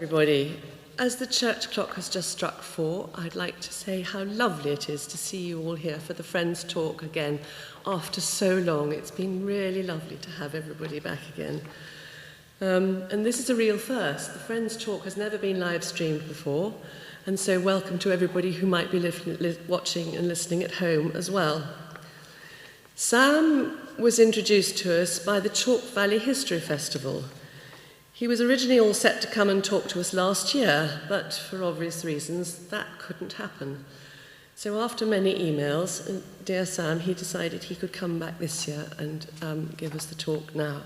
Everybody, as the church clock has just struck 4, I'd like to say how lovely it is to see you all here for the Friends Talk again after so long. It's been really lovely to have everybody back again. And this is a real first. The Friends Talk has never been live streamed before, and so welcome to everybody who might be watching and listening at home as well. Sam was introduced to us by the Chalk Valley History Festival. He was originally all set to come and talk to us last year, but for obvious reasons, that couldn't happen. So after many emails, dear Sam, he decided he could come back this year and give us the talk now.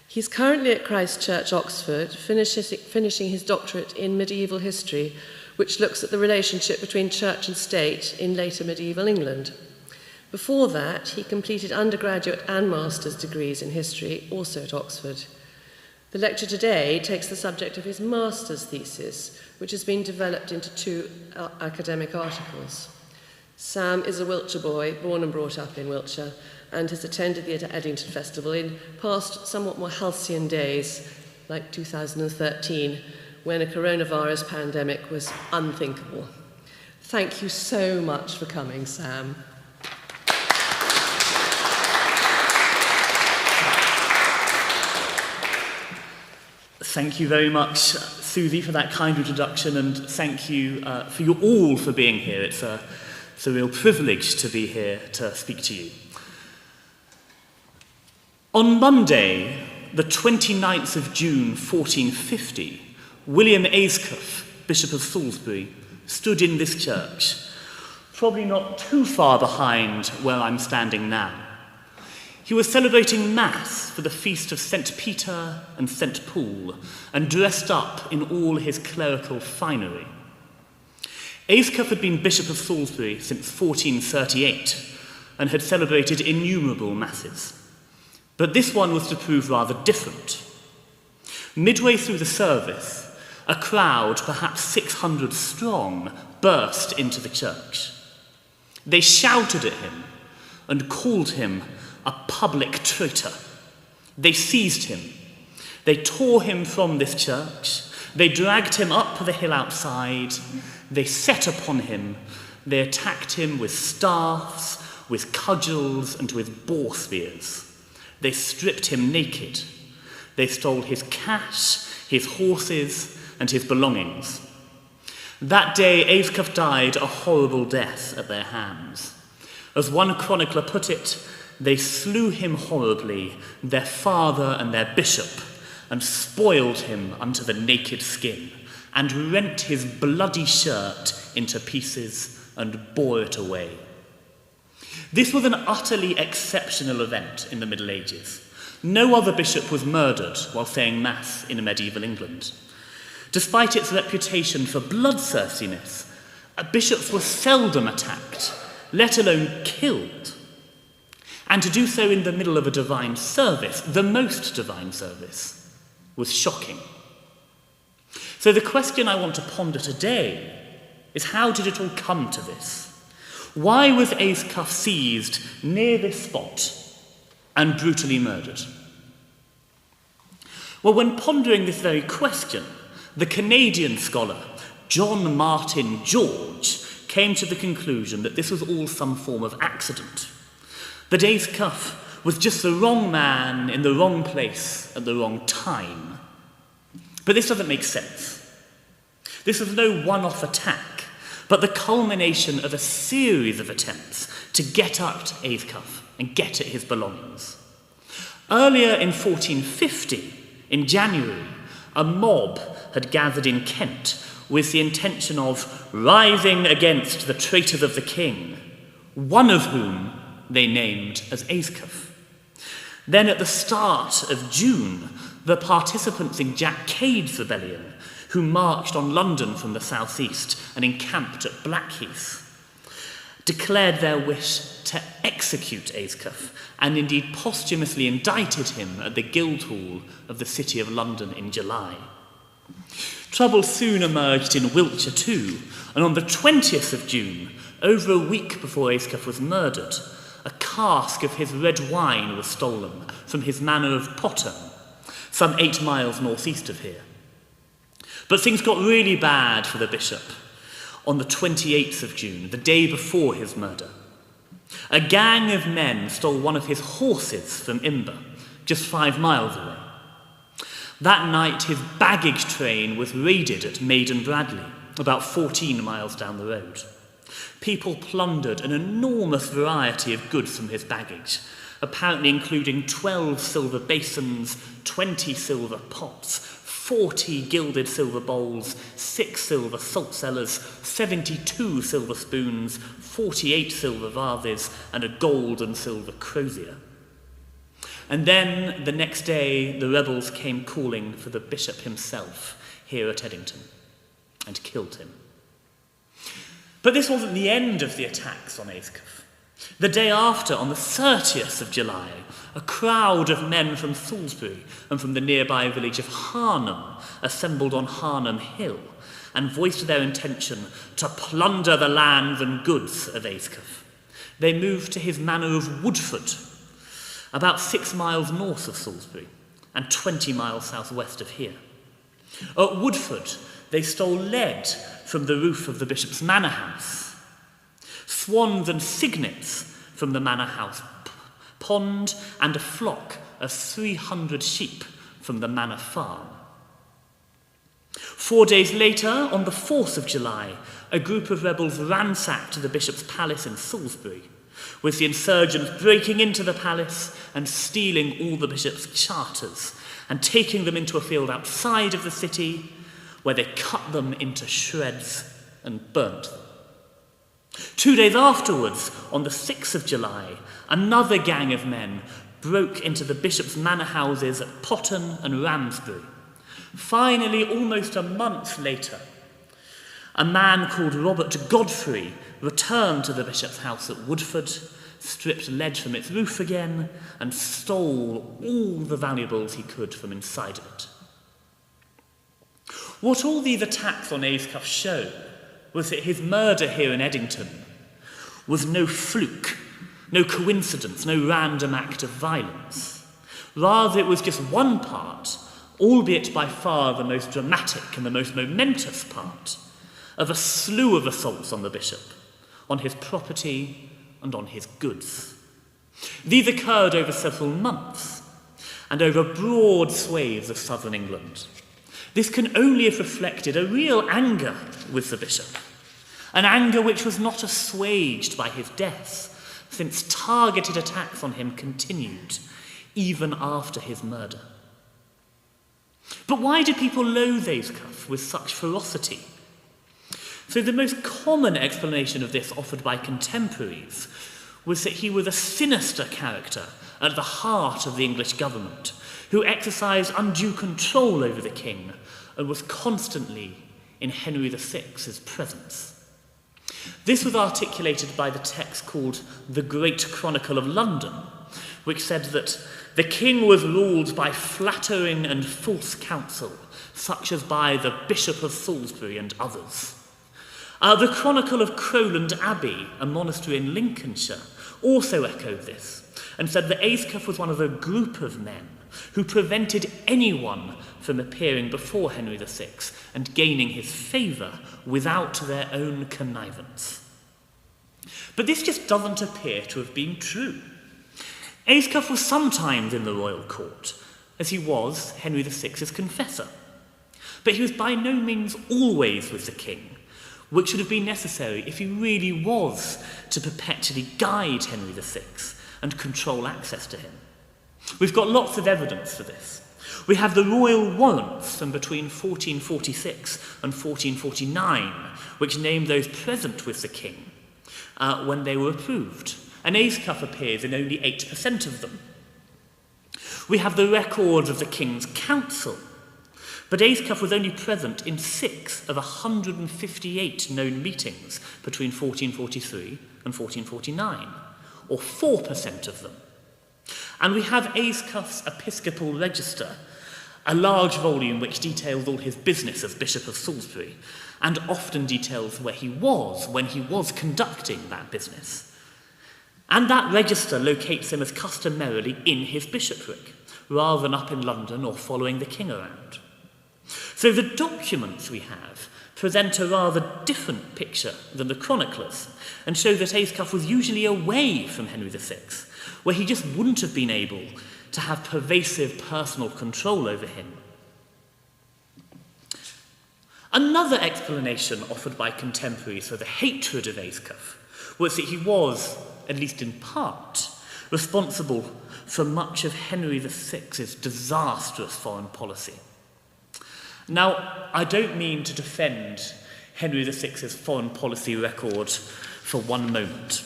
He's currently at Christ Church, Oxford, finishing his doctorate in medieval history, which looks at the relationship between church and state in later medieval England. Before that, he completed undergraduate and master's degrees in history, also at Oxford. The lecture today takes the subject of his master's thesis, which has been developed into 2 academic articles. Sam is a Wiltshire boy, born and brought up in Wiltshire, and has attended the Edington Festival in past, somewhat more halcyon days, like 2013, when a coronavirus pandemic was unthinkable. Thank you so much for coming, Sam. Thank you very much, Susie, for that kind introduction, and thank you for you all for being here. It's a real privilege to be here to speak to you. On Monday, the 29th of June, 1450, William Ayscough, Bishop of Salisbury, stood in this church, probably not too far behind where I'm standing now. He was celebrating Mass for the feast of St. Peter and St. Paul, and dressed up in all his clerical finery. Ayscough had been Bishop of Salisbury since 1438, and had celebrated innumerable Masses. But this one was to prove rather different. Midway through the service, a crowd, perhaps 600 strong, burst into the church. They shouted at him and called him a public traitor. They seized him. They tore him from this church. They dragged him up the hill outside. They set upon him. They attacked him with staffs, with cudgels, and with boar spears. They stripped him naked. They stole his cash, his horses, and his belongings. That day, Ayscough died a horrible death at their hands. As one chronicler put it, they slew him horribly, their father and their bishop, and spoiled him unto the naked skin, and rent his bloody shirt into pieces and bore it away. This was an utterly exceptional event in the Middle Ages. No other bishop was murdered while saying Mass in medieval England. Despite its reputation for bloodthirstiness, bishops were seldom attacked, let alone killed. And to do so in the middle of a divine service, the most divine service, was shocking. So the question I want to ponder today is, how did it all come to this? Why was Ayscough seized near this spot and brutally murdered? Well, when pondering this very question, the Canadian scholar John Martin George came to the conclusion that this was all some form of accident. That Ayscough was just the wrong man in the wrong place at the wrong time. But this doesn't make sense. This was no one-off attack, but the culmination of a series of attempts to get at Ayscough and get at his belongings. Earlier in 1450, in January, a mob had gathered in Kent with the intention of rising against the traitors of the king, one of whom they named as Ayscough. Then at the start of June, the participants in Jack Cade's rebellion, who marched on London from the southeast and encamped at Blackheath, declared their wish to execute Ayscough, and indeed posthumously indicted him at the Guildhall of the City of London in July. Trouble soon emerged in Wiltshire too, and on the 20th of June, over a week before Ayscough was murdered, a cask of his red wine was stolen from his manor of Potter, some 8 miles northeast of here. But things got really bad for the bishop on the 28th of June, the day before his murder. A gang of men stole one of his horses from Imber, just 5 miles away. That night, his baggage train was raided at Maiden Bradley, about 14 miles down the road. People plundered an enormous variety of goods from his baggage, apparently including 12 silver basins, 20 silver pots, 40 gilded silver bowls, 6 silver salt cellars, 72 silver spoons, 48 silver vases, and a gold and silver crozier. And then, the next day, the rebels came calling for the bishop himself here at Edington and killed him. But this wasn't the end of the attacks on Ayscough. The day after, on the 30th of July, a crowd of men from Salisbury and from the nearby village of Harnham assembled on Harnham Hill and voiced their intention to plunder the lands and goods of Ayscough. They moved to his manor of Woodford, about 6 miles north of Salisbury and 20 miles southwest of here. At Woodford, they stole lead from the roof of the bishop's manor house, swans and cygnets from the manor house pond, and a flock of 300 sheep from the manor farm. 4 days later, on the 4th of July, a group of rebels ransacked the bishop's palace in Salisbury, with the insurgents breaking into the palace and stealing all the bishop's charters and taking them into a field outside of the city, where they cut them into shreds and burnt them. 2 days afterwards, on the 6th of July, another gang of men broke into the bishop's manor houses at Potton and Ramsbury. Finally, almost a month later, a man called Robert Godfrey returned to the bishop's house at Woodford, stripped lead from its roof again, and stole all the valuables he could from inside of it. What all these attacks on Ayscough show was that his murder here in Edington was no fluke, no coincidence, no random act of violence. Rather, it was just one part, albeit by far the most dramatic and the most momentous part, of a slew of assaults on the bishop, on his property and on his goods. These occurred over several months and over broad swathes of southern England. This can only have reflected a real anger with the bishop, an anger which was not assuaged by his death, since targeted attacks on him continued even after his murder. But why did people loathe Ayscough with such ferocity? So the most common explanation of this offered by contemporaries was that he was a sinister character at the heart of the English government, who exercised undue control over the king and was constantly in Henry VI's presence. This was articulated by the text called the Great Chronicle of London, which said that the king was ruled by flattering and false counsel, such as by the Bishop of Salisbury and others. The Chronicle of Crowland Abbey, a monastery in Lincolnshire, also echoed this and said that Ayscough was one of a group of men who prevented anyone from appearing before Henry VI and gaining his favour without their own connivance. But this just doesn't appear to have been true. Ayscough was sometimes in the royal court, as he was Henry VI's confessor, but he was by no means always with the king, which would have been necessary if he really was to perpetually guide Henry VI and control access to him. We've got lots of evidence for this. We have the royal warrants from between 1446 and 1449, which name those present with the king when they were approved, and Ayscough appears in only 8% of them. We have the records of the king's council, but Ayscough was only present in 6 of 158 known meetings between 1443 and 1449, or 4% of them. And we have Ayscough's episcopal register, a large volume which details all his business as Bishop of Salisbury, and often details where he was when he was conducting that business. And that register locates him as customarily in his bishopric, rather than up in London or following the king around. So the documents we have present a rather different picture than the chroniclers and show that Ayscough was usually away from Henry VI, where he just wouldn't have been able to have pervasive personal control over him. Another explanation offered by contemporaries for the hatred of Ayscough was that he was, at least in part, responsible for much of Henry VI's disastrous foreign policy. Now, I don't mean to defend Henry VI's foreign policy record for one moment.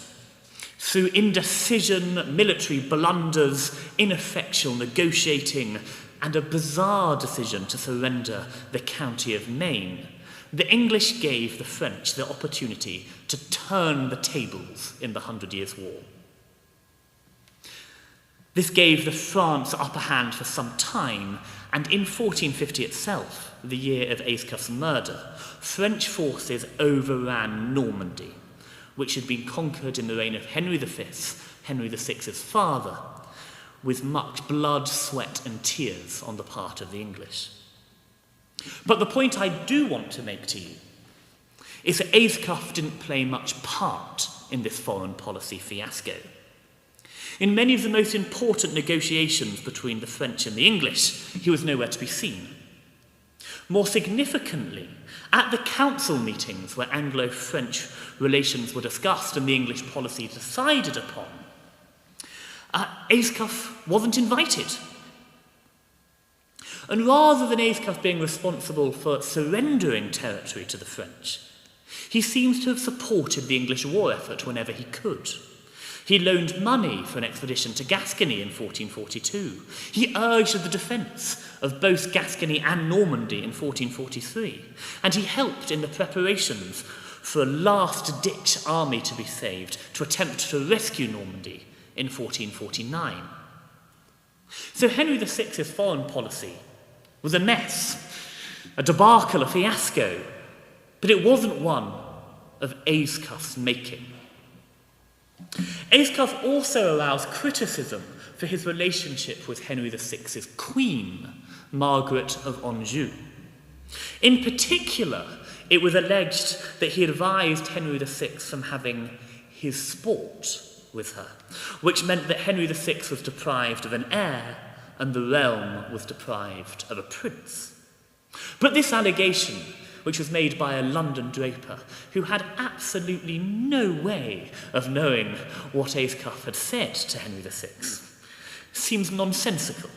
Through indecision, military blunders, ineffectual negotiating, and a bizarre decision to surrender the county of Maine, the English gave the French the opportunity to turn the tables in the 100 Years' War. This gave the France upper hand for some time, and in 1450 itself, the year of Ayscough's murder, French forces overran Normandy, which had been conquered in the reign of Henry V, Henry VI's father, with much blood, sweat and tears on the part of the English. But the point I do want to make to you is that Ayscough didn't play much part in this foreign policy fiasco. In many of the most important negotiations between the French and the English, he was nowhere to be seen. More significantly, at the council meetings where Anglo-French relations were discussed and the English policy decided upon, Ayscough wasn't invited. And rather than Ayscough being responsible for surrendering territory to the French, he seems to have supported the English war effort whenever he could. He loaned money for an expedition to Gascony in 1442. He urged the defence of both Gascony and Normandy in 1443. And he helped in the preparations for a last-ditch army to be saved to attempt to rescue Normandy in 1449. So Henry VI's foreign policy was a mess, a debacle, a fiasco, but it wasn't one of Ayscough's making. Ayscough also allows criticism for his relationship with Henry VI's queen, Margaret of Anjou. In particular, it was alleged that he advised Henry VI from having his sport with her, which meant that Henry VI was deprived of an heir and the realm was deprived of a prince. But this allegation, which was made by a London draper who had absolutely no way of knowing what Ayscough had said to Henry VI, seems nonsensical.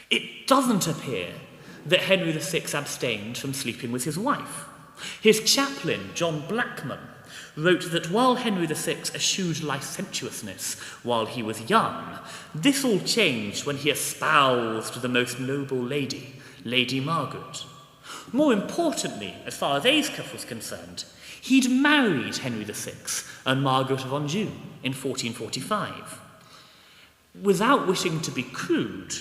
It doesn't appear that Henry VI abstained from sleeping with his wife. His chaplain, John Blackman, wrote that while Henry VI eschewed licentiousness while he was young, this all changed when he espoused the most noble lady, Lady Margaret. More importantly, as far as Ayscough was concerned, he'd married Henry VI and Margaret of Anjou in 1445. Without wishing to be crude,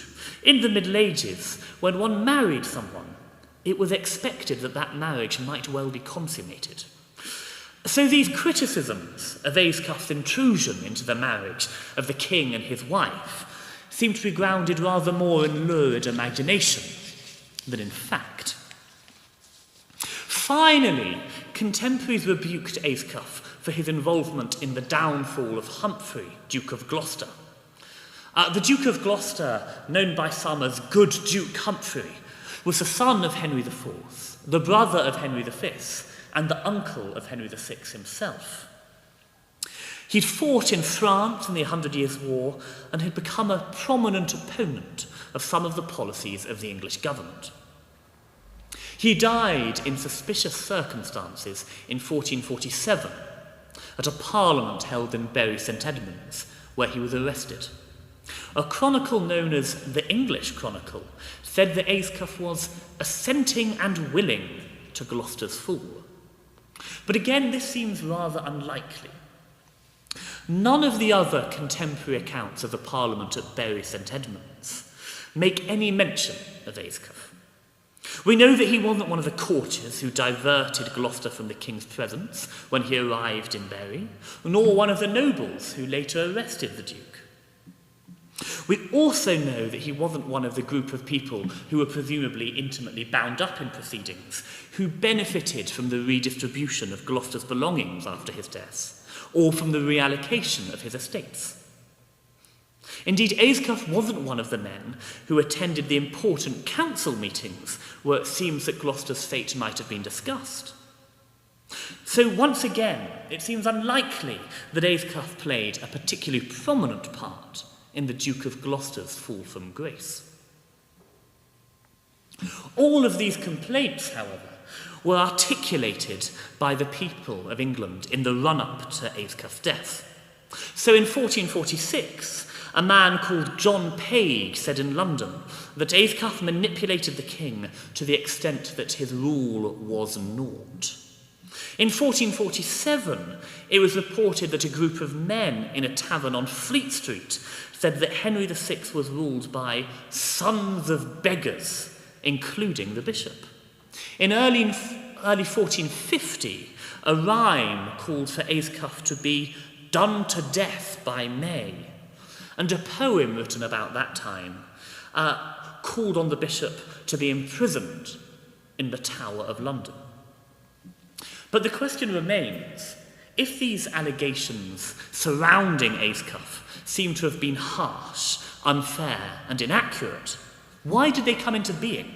in the Middle Ages, when one married someone, it was expected that that marriage might well be consummated. So these criticisms of Ayscough's intrusion into the marriage of the king and his wife seem to be grounded rather more in lurid imagination than in fact. Finally, contemporaries rebuked Ayscough for his involvement in the downfall of Humphrey, Duke of Gloucester. The Duke of Gloucester, known by some as Good Duke Humphrey, was the son of Henry IV, the brother of Henry V, and the uncle of Henry VI himself. He'd fought in France in the 100 Years' War and had become a prominent opponent of some of the policies of the English government. He died in suspicious circumstances in 1447 at a parliament held in Bury St Edmunds, where he was arrested. A chronicle known as the English Chronicle said that Ayscough was assenting and willing to Gloucester's fall. But again, this seems rather unlikely. None of the other contemporary accounts of the Parliament at Bury St Edmunds make any mention of Ayscough. We know that he wasn't one of the courtiers who diverted Gloucester from the king's presence when he arrived in Bury, nor one of the nobles who later arrested the Duke. We also know that he wasn't one of the group of people who were presumably intimately bound up in proceedings, who benefited from the redistribution of Gloucester's belongings after his death, or from the reallocation of his estates. Indeed, Ayscough wasn't one of the men who attended the important council meetings where it seems that Gloucester's fate might have been discussed. So once again, it seems unlikely that Ayscough played a particularly prominent part in the Duke of Gloucester's fall from grace. All of these complaints, however, were articulated by the people of England in the run-up to Ayscough's death. So in 1446, a man called John Cade said in London that Ayscough manipulated the king to the extent that his rule was naught. In 1447, it was reported that a group of men in a tavern on Fleet Street said that Henry VI was ruled by sons of beggars, including the bishop. In early 1450, a rhyme called for Ayscough to be done to death by May, and a poem written about that time called on the bishop to be imprisoned in the Tower of London. But the question remains, if these allegations surrounding Ayscough seem to have been harsh, unfair, and inaccurate, why did they come into being?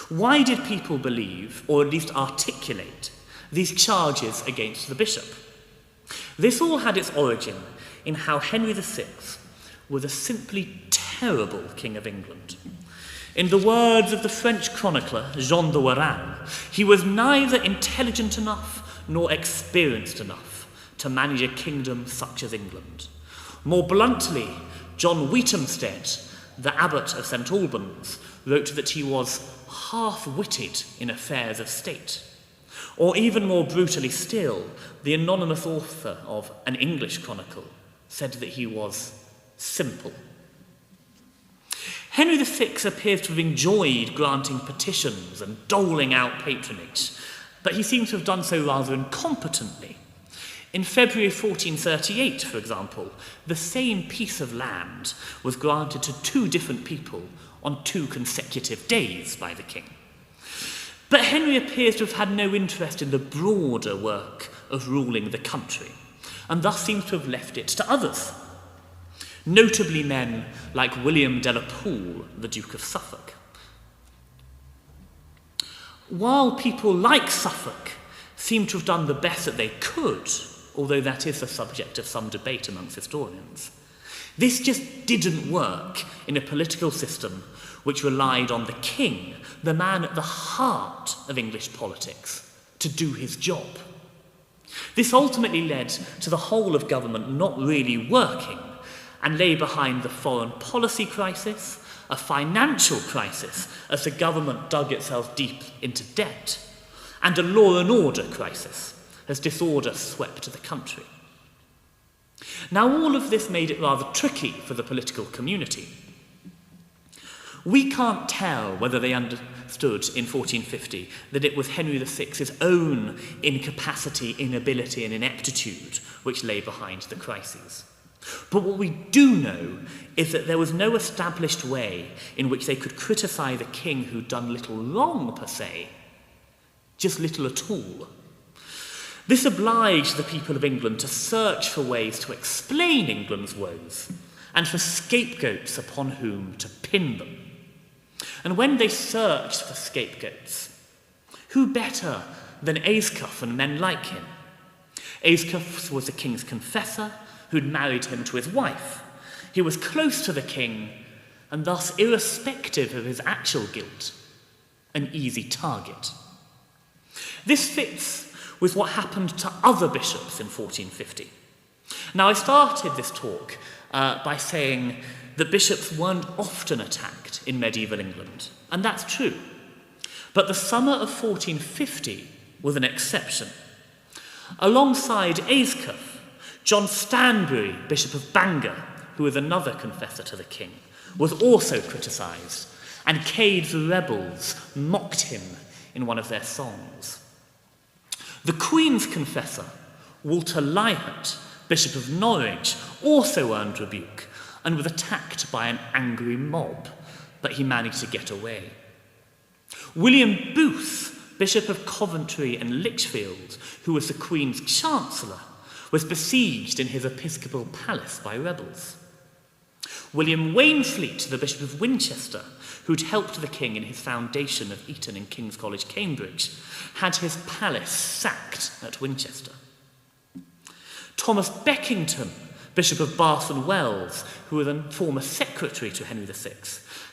Why did people believe, or at least articulate, these charges against the bishop? This all had its origin in how Henry VI was a simply terrible king of England. In the words of the French chronicler Jean de Warren, he was neither intelligent enough nor experienced enough to manage a kingdom such as England. More bluntly, John Wheatomstead, the abbot of St Albans, wrote that he was half-witted in affairs of state. Or even more brutally still, the anonymous author of An English Chronicle said that he was simple. Henry VI appears to have enjoyed granting petitions and doling out patronage, but he seems to have done so rather incompetently. In February 1438, for example, the same piece of land was granted to two different people on 2 consecutive days by the king. But Henry appears to have had no interest in the broader work of ruling the country, and thus seems to have left it to others, notably men like William de la Pole, the Duke of Suffolk. While people like Suffolk seem to have done the best that they could, although that is the subject of some debate amongst historians, this just didn't work in a political system which relied on the king, the man at the heart of English politics, to do his job. This ultimately led to the whole of government not really working, and lay behind the foreign policy crisis, a financial crisis as the government dug itself deep into debt, and a law and order crisis as disorder swept the country. Now, all of this made it rather tricky for the political community. We can't tell whether they understood in 1450 that it was Henry VI's own incapacity, inability, and ineptitude which lay behind the crises. But what we do know is that there was no established way in which they could criticise a king who'd done little wrong per se, just little at all. This obliged the people of England to search for ways to explain England's woes and for scapegoats upon whom to pin them. And when they searched for scapegoats, who better than Ayscough and men like him? Ayscough was the king's confessor, who'd married him to his wife. He was close to the king, and thus, irrespective of his actual guilt, an easy target. This fits with what happened to other bishops in 1450. Now, I started this talk by saying that bishops weren't often attacked in medieval England, and that's true. But the summer of 1450 was an exception. Alongside Ayscough, John Stanbury, Bishop of Bangor, who was another confessor to the king, was also criticised, and Cade's rebels mocked him in one of their songs. The Queen's confessor, Walter Leichhardt, Bishop of Norwich, also earned rebuke, and was attacked by an angry mob, but he managed to get away. William Booth, Bishop of Coventry and Lichfield, who was the Queen's Chancellor, was besieged in his episcopal palace by rebels. William Waynflete, the Bishop of Winchester, who'd helped the king in his foundation of Eton and King's College, Cambridge, had his palace sacked at Winchester. Thomas Beckington, Bishop of Bath and Wells, who was a former secretary to Henry VI,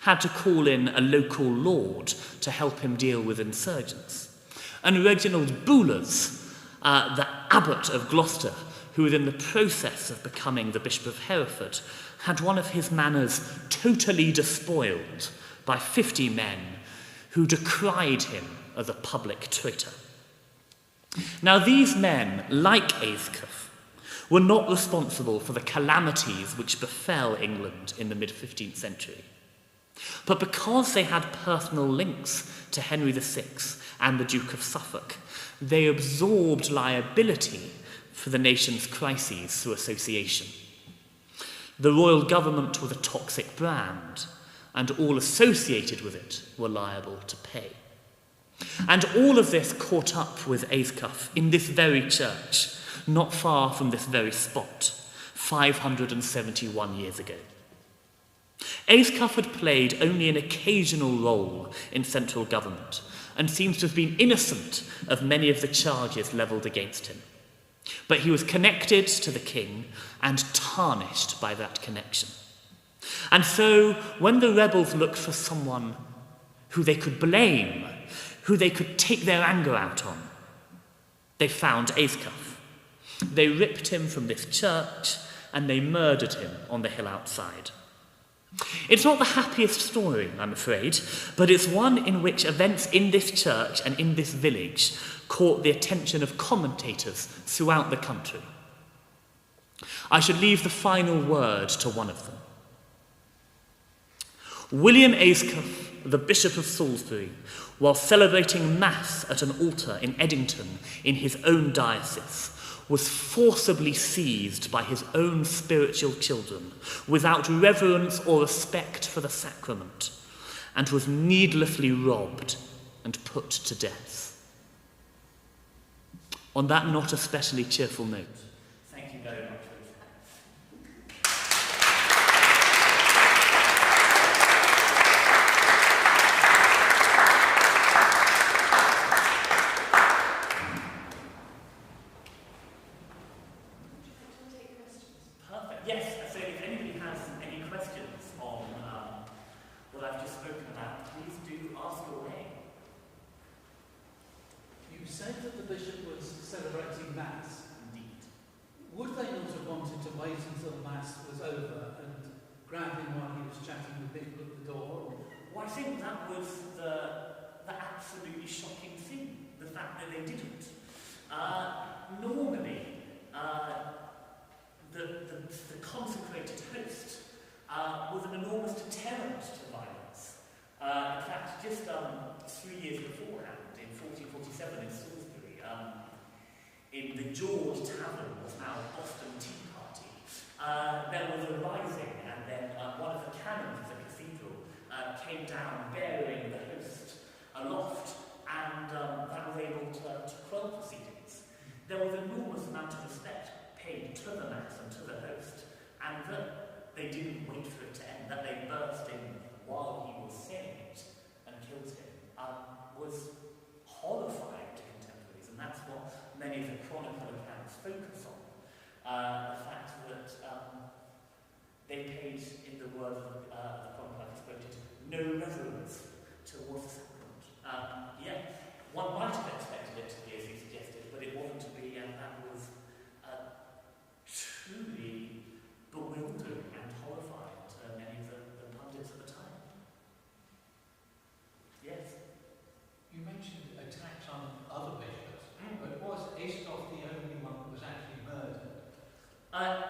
had to call in a local lord to help him deal with insurgents. And Reginald Boulers, the abbot of Gloucester, who was in the process of becoming the Bishop of Hereford, had one of his manors totally despoiled by 50 men who decried him as a public traitor. Now, these men, like Ayscough, were not responsible for the calamities which befell England in the mid-15th century. But because they had personal links to Henry VI and the Duke of Suffolk, they absorbed liability for the nation's crises through association. The royal government was a toxic brand, and all associated with it were liable to pay. And all of this caught up with Ayscough in this very church, not far from this very spot, 571 years ago. Ayscough had played only an occasional role in central government and seems to have been innocent of many of the charges levelled against him. But he was connected to the king and tarnished by that connection. And so, when the rebels looked for someone who they could blame, who they could take their anger out on, they found Ayscough. They ripped him from this church and they murdered him on the hill outside. It's not the happiest story, I'm afraid, but it's one in which events in this church and in this village caught the attention of commentators throughout the country. I should leave the final word to one of them. William Ayscough, the Bishop of Salisbury, while celebrating Mass at an altar in Edington in his own diocese, was forcibly seized by his own spiritual children without reverence or respect for the sacrament, and was needlessly robbed and put to death. On that not especially cheerful note, thank you very much. Well, I think that was the absolutely shocking thing, the fact that they didn't. Normally, the consecrated host was an enormous deterrent to violence. In fact, just 3 years beforehand, in 1447 in Salisbury, in the George Tavern, was now Boston Tea Party, there was a rising, and then one of the canons of the cathedral came down bearing the host aloft, and that was able to quell proceedings. There was an enormous amount of respect paid to the Mass and to the host, and that they didn't wait for it to end, that they burst in while he was saying it and killed him, was horrifying to contemporaries, and that's what many of the chronicle accounts focus on. The fact that they paid, in the words of the chronicle I quoted, no reverence towards the sacrament. One might have expected it to be as he suggested, but it wasn't to be, and that was truly bewildering and horrifying to many of the pundits at the time. Yes? You mentioned attacks on other bishops, but was Ayscough the only one that was actually murdered?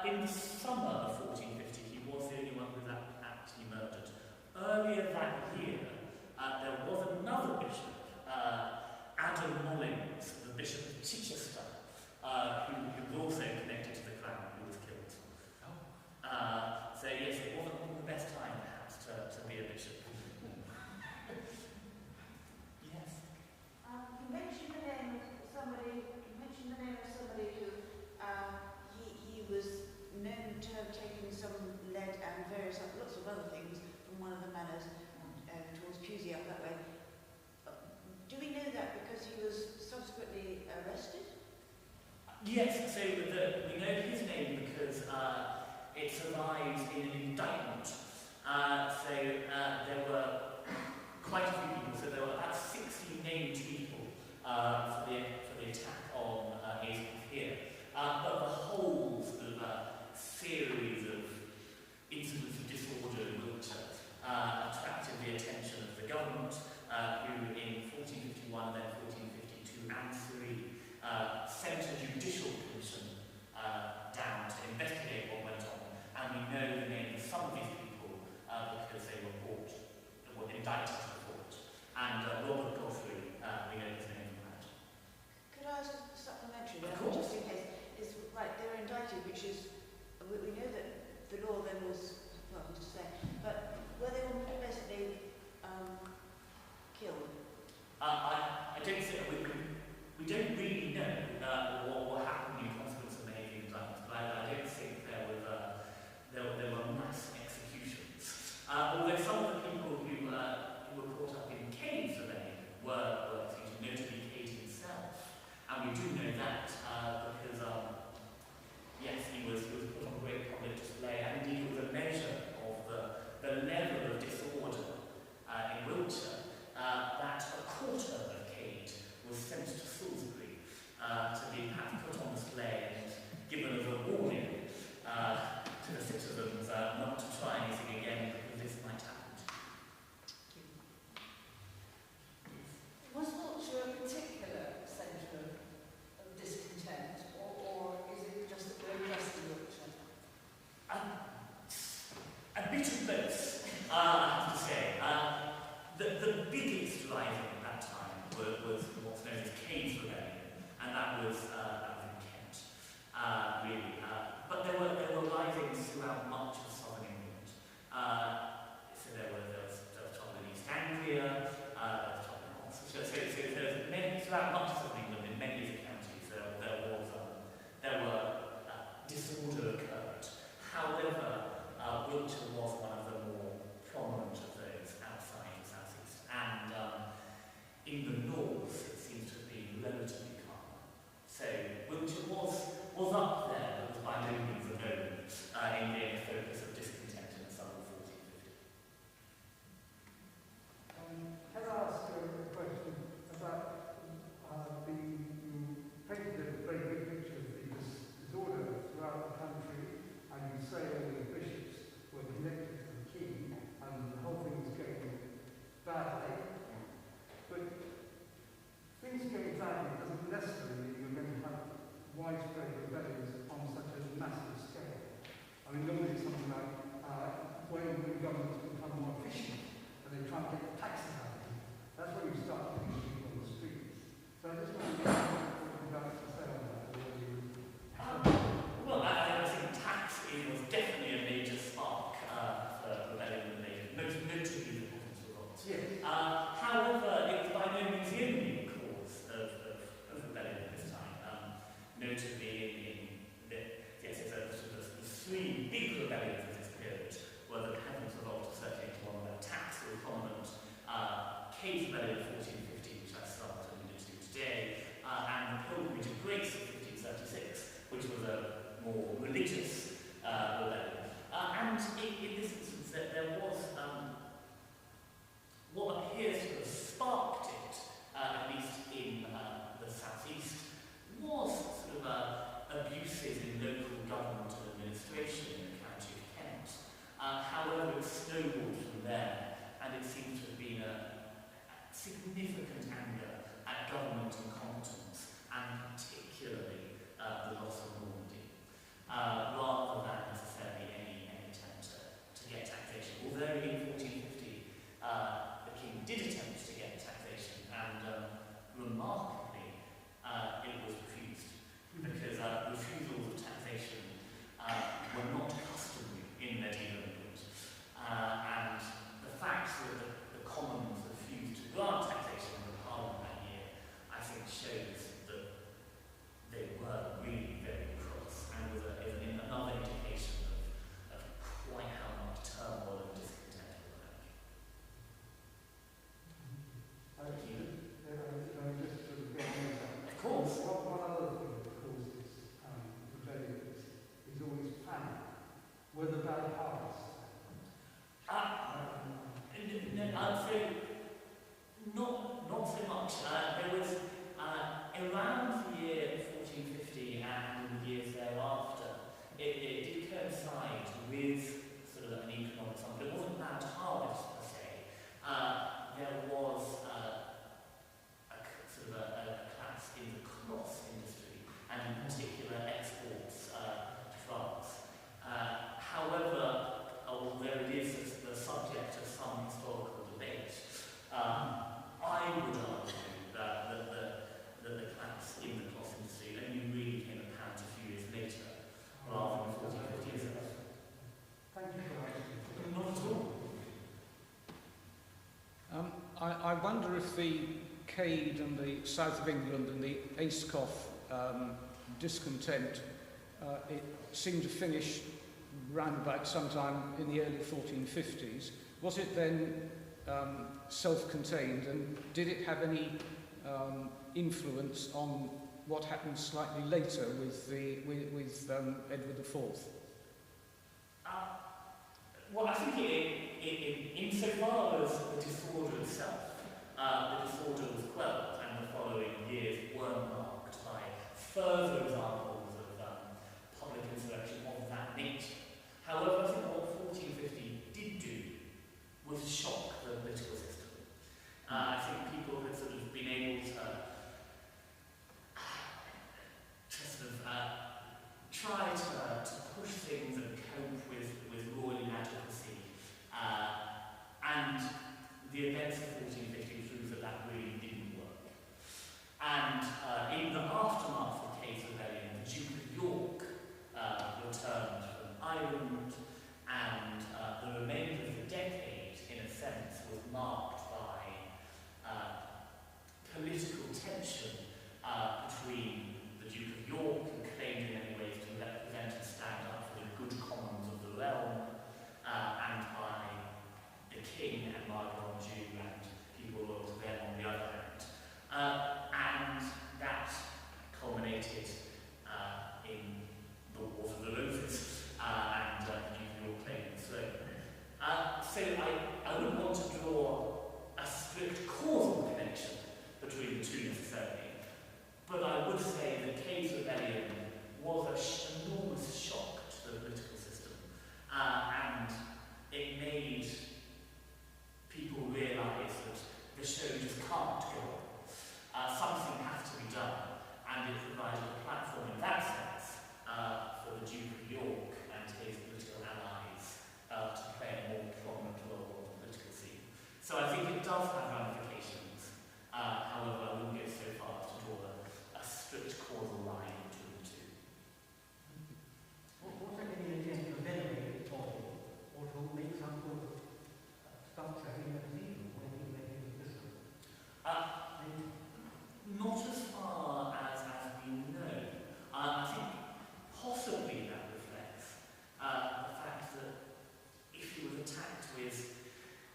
In the summer of 1450, he was the only one who was actually murdered. Earlier that year, there was a sent a judicial commission down to investigate what went on, and we know the name of some of these people because they were indicted to the court. And Robert Godfrey, we know his name from that. Could I ask a supplementary? Of course. Just in case, is right, they were indicted, which is, we know that the law then was, well, who's to say, but were they all basically killed? I don't think we don't really know what happened in consequence of many of the indictments, but I don't think there were mass executions. Although some of the people who were caught up in Cade's rebellion were executed, notably Cade himself. And we do know that because, yes, he was put on great public display, and indeed it was a measure of the level of disorder in Wiltshire that a quarter of Cade was sent to Salisbury to be perhaps put on display and given as a warning to the citizens not to try anything again because this might happen. Was Wiltshire a particular centre of discontent, or is it just that we're just in Wiltshire? A bit of both, I have to say. The biggest rising at that time was what's known as Cade's rebellion, and that was in Kent, really. But there were risings throughout much of southern England. So there was trouble in East Anglia, there was trouble in Oxfordshire. So there was many, throughout much of southern England, in many of the counties, there were disorder occurred. However, Wiltshire was one of the more prominent of those outside the southeast, and in the north it seems to have been relatively calm. So Wiltshire was up there, but was by no means alone in being a focus of discontent in the summer of 1450. Can I ask a question about you painted a very good picture of the disorder throughout the country, and you say all the bishops were connected to the king, and the whole thing was going badly. But things going badly doesn't necessarily mean you're going to have widespread rebellions on such a massive scale. I mean, normally it's something like when governments become more efficient and they try and get taxes out of them. That's when you start putting people on the streets. So I just want to know what you'd like to say on that. Well, I think tax was definitely a major spark for rebellion in the nation, notably the province of Roberts. Yes. However, it was by no means the only cause of rebellion at this time. Notably the three big rebellions of this period were the Province of Roberts, certainly into one of the tax or prominent Cade's rebellion of 1450, which I started to allude to today, and the Pilgrimage of Grace of 1536, which was a more religious rebellion. And in this instance, there was what appears to have sparked it, at least in the southeast, was sort of abuses in local government and administration in the county of Kent. However, it snowballed from there, and it seems to have been a significant anger at government incompetence, and particularly the loss of Normandy, rather than necessarily any attempt to get taxation. Although in 1450 the king did attempt to get taxation, and remarkably it was refused, because refusals of taxation were not customary in medieval England, and the fact that the Commons refused to grant taxation in the Parliament that year, I think, shows that they were really very cross, and was another indication of quite how much turmoil and discontent was there. Thank you. Just to get Of course. One other thing that caused this rebellion with the Cade and the south of England and the Ayscough discontent, it seemed to finish round about sometime in the early 1450s. Was it then self-contained, and did it have any influence on what happened slightly later with Edward IV? Well, I think insofar as the disorder itself, the disorder was quelled, and the following years were marked by further examples of public insurrection of that nature. However, I think what 1450 did do was shock the political system. I think people had sort of been able to sort of try to push things and cope with royal inadequacy, and the events of 1450 proved that really didn't work. And in the aftermath of Cade's rebellion, the Duke of York returned from Ireland, and the remainder of the decade, in a sense, was marked by political tension between the Duke of York, who claimed in many ways to represent and stand up for the good commons of the realm, and by the King and Margaret Anjou and people loyal to them on the other hand. And that culminated in the Wars of the Roses and the Duke of York claiming the throne. So I wouldn't want to draw a strict causal connection between the two necessarily, but I would say that Cade's rebellion was an enormous shock to the political system, and it made people realise that the show just can't go on. Something has to be done, and it provided a platform in that sense for the Duke of York and his political allies to play a more prominent role on the political scene. So I think it does have ramifications. However, I wouldn't go so far as to draw a strict causal line between the two. Was there any attempt to venerate it or to make some sort of structure in the cathedral when he made his bishop? Not as far as we know. I think possibly that reflects the fact that if he was attacked with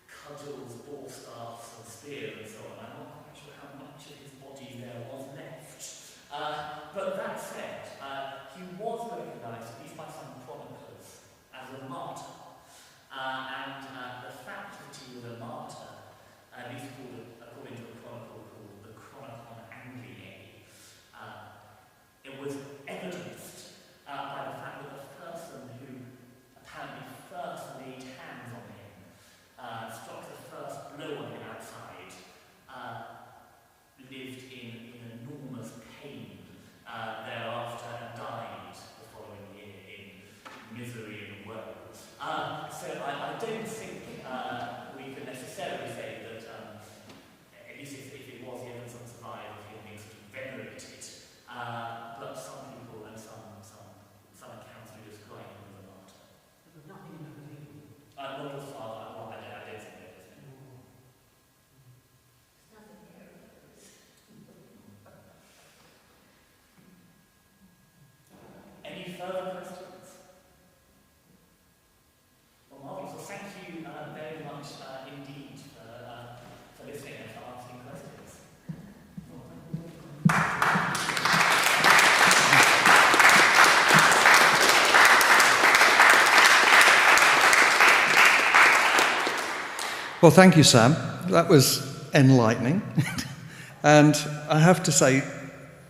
cudgels, ball staffs and spears and so on, I'm not quite sure how much of his body there was left. But that said, he was recognised, at least by some chroniclers, as a martyr. And the fact that he was a martyr, at least according to a chronicle called the Chronicon Angliae, it was evidenced by the fact that the person who apparently first laid hands on him, struck the first blow on him outside, lived in enormous pain thereafter and died the following year in misery and woe. So I don't think we can necessarily say that, at least if it was the evidence on survival, he had been sort of venerated. But some people and some accounts do describe him as a martyr. There was nothing in the cathedral. Not as far as I don't think there is. There's nothing here. Any further questions? Well, marvellous. Well, thank you very much indeed for listening and for answering questions. Well, thank you, Sam. That was enlightening. And I have to say,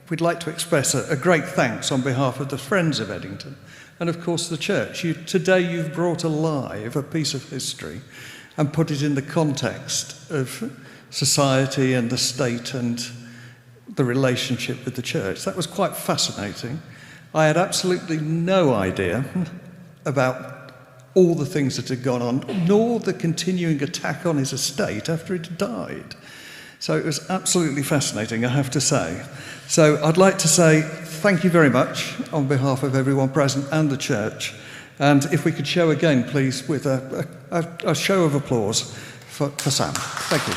we'd like to express a great thanks on behalf of the Friends of Edington and, of course, the church. Today you've brought alive a piece of history and put it in the context of society and the state and the relationship with the church. That was quite fascinating. I had absolutely no idea about all the things that had gone on, nor the continuing attack on his estate after he'd died. So it was absolutely fascinating, I have to say. So I'd like to say thank you very much on behalf of everyone present and the church. And if we could show again, please, with a show of applause for Sam. Thank you.